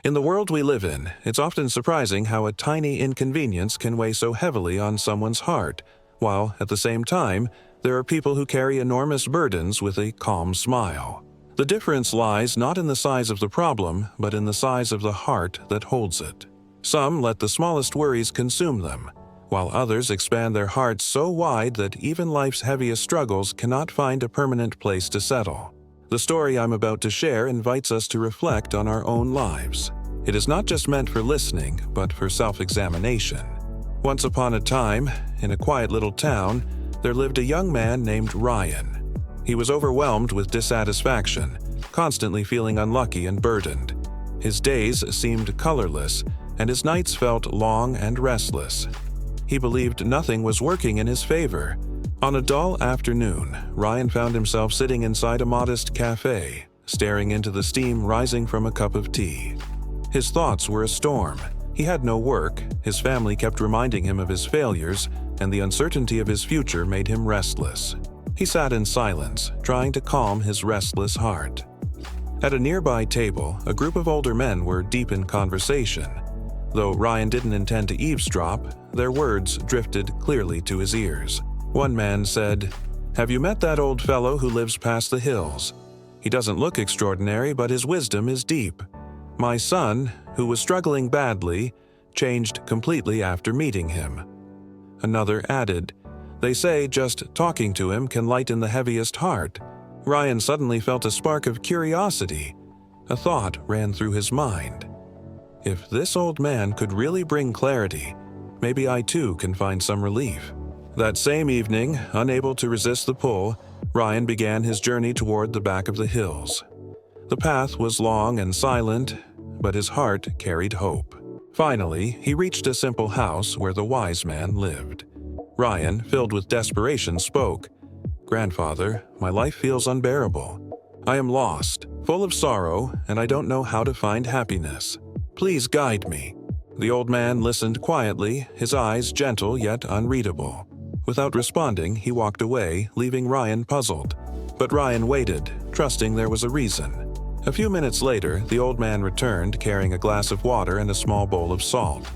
In the world we live in, it's often surprising how a tiny inconvenience can weigh so heavily on someone's heart, while, at the same time, there are people who carry enormous burdens with a calm smile. The difference lies not in the size of the problem, but in the size of the heart that holds it. Some let the smallest worries consume them, while others expand their hearts so wide that even life's heaviest struggles cannot find a permanent place to settle. The story I'm about to share invites us to reflect on our own lives. It is not just meant for listening, but for self-examination. Once upon a time, in a quiet little town, there lived a young man named Ryan. He was overwhelmed with dissatisfaction, constantly feeling unlucky and burdened. His days seemed colorless, and his nights felt long and restless. He believed nothing was working in his favor. On a dull afternoon, Ryan found himself sitting inside a modest cafe, staring into the steam rising from a cup of tea. His thoughts were a storm. He had no work, his family kept reminding him of his failures, and the uncertainty of his future made him restless. He sat in silence, trying to calm his restless heart. At a nearby table, a group of older men were deep in conversation. Though Ryan didn't intend to eavesdrop, their words drifted clearly to his ears. One man said, "Have you met that old fellow who lives past the hills? He doesn't look extraordinary, but his wisdom is deep. My son, who was struggling badly, changed completely after meeting him." Another added, "They say just talking to him can lighten the heaviest heart." Ryan suddenly felt a spark of curiosity. A thought ran through his mind. If this old man could really bring clarity, maybe I too can find some relief. That same evening, unable to resist the pull, Ryan began his journey toward the back of the hills. The path was long and silent, but his heart carried hope. Finally, he reached a simple house where the wise man lived. Ryan, filled with desperation, spoke, "Grandfather, my life feels unbearable. I am lost, full of sorrow, and I don't know how to find happiness. Please guide me." The old man listened quietly, his eyes gentle yet unreadable. Without responding, he walked away, leaving Ryan puzzled. But Ryan waited, trusting there was a reason. A few minutes later, the old man returned, carrying a glass of water and a small bowl of salt.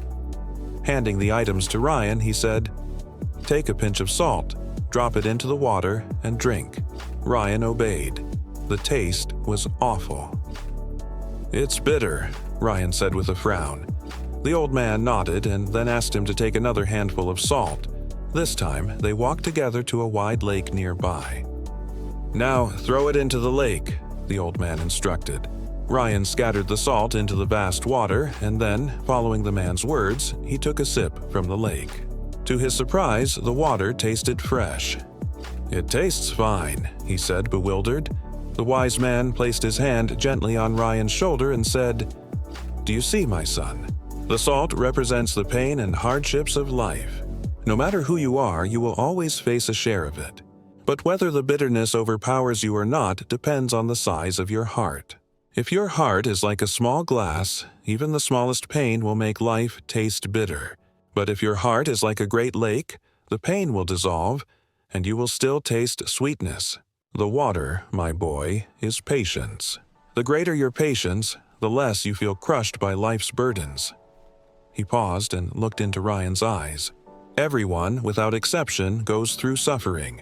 Handing the items to Ryan, he said, "Take a pinch of salt, drop it into the water, and drink." Ryan obeyed. The taste was awful. "It's bitter," Ryan said with a frown. The old man nodded and then asked him to take another handful of salt. This time, they walked together to a wide lake nearby. "Now, throw it into the lake," the old man instructed. Ryan scattered the salt into the vast water, and then, following the man's words, he took a sip from the lake. To his surprise, the water tasted fresh. "It tastes fine," he said, bewildered. The wise man placed his hand gently on Ryan's shoulder and said, "Do you see, my son? The salt represents the pain and hardships of life. No matter who you are, you will always face a share of it. But whether the bitterness overpowers you or not depends on the size of your heart. If your heart is like a small glass, even the smallest pain will make life taste bitter. But if your heart is like a great lake, the pain will dissolve, and you will still taste sweetness. The water, my boy, is patience. The greater your patience, the less you feel crushed by life's burdens." He paused and looked into Ryan's eyes. Everyone, without exception, goes through suffering.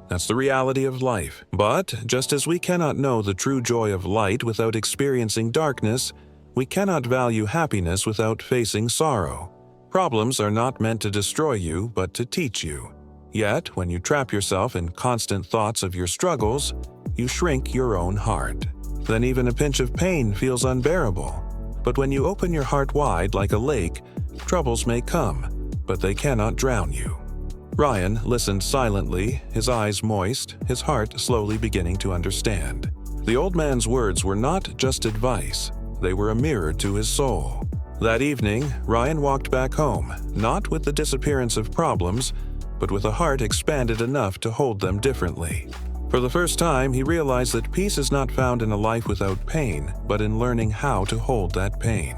That's the reality of life. But, just as we cannot know the true joy of light without experiencing darkness, we cannot value happiness without facing sorrow. Problems are not meant to destroy you, but to teach you. Yet, when you trap yourself in constant thoughts of your struggles, you shrink your own heart. Then even a pinch of pain feels unbearable. But when you open your heart wide like a lake, troubles may come, but they cannot drown you. Ryan listened silently, his eyes moist, his heart slowly beginning to understand. The old man's words were not just advice, they were a mirror to his soul. That evening, Ryan walked back home, not with the disappearance of problems, but with a heart expanded enough to hold them differently. For the first time, he realized that peace is not found in a life without pain, but in learning how to hold that pain.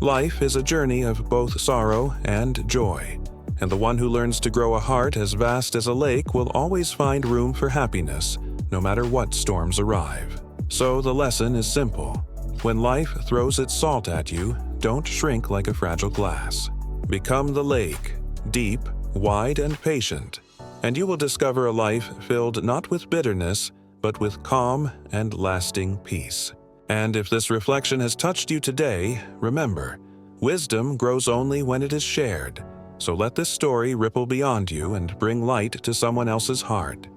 Life is a journey of both sorrow and joy, and the one who learns to grow a heart as vast as a lake will always find room for happiness, no matter what storms arrive. So the lesson is simple. When life throws its salt at you, don't shrink like a fragile glass. Become the lake, deep, wide, and patient, and you will discover a life filled not with bitterness, but with calm and lasting peace. And if this reflection has touched you today, remember, wisdom grows only when it is shared. So let this story ripple beyond you and bring light to someone else's heart.